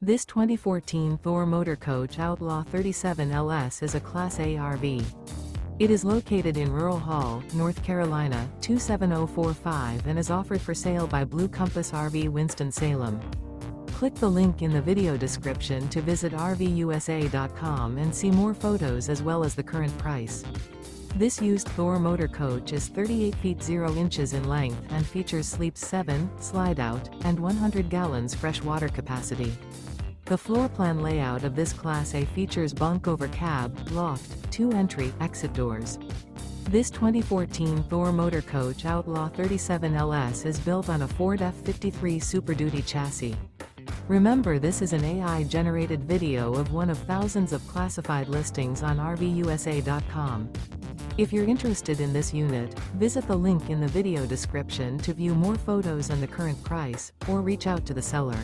This 2014 Thor Motor Coach Outlaw 37 LS is a Class A RV. It is located in Rural Hall, North Carolina, 27045 and is offered for sale by Blue Compass RV Winston, Salem. Click the link in the video description to visit RVUSA.com and see more photos as well as the current price. This used Thor Motor Coach is 38 feet 0 inches in length and features sleeps 7, Slideout, and 100 gallons fresh water capacity. The floor plan layout of this Class A features Bunk Over Cab, Loft, 2 entry, exit doors. This 2014 Thor Motor Coach Outlaw 37 LS is built on a Ford F53 SuperDuty chassis. Remember, this is an AI-generated video of one of thousands of classified listings on RVUSA.com. If you're interested in this unit, visit the link in the video description to view more photos and the current price, or reach out to the seller.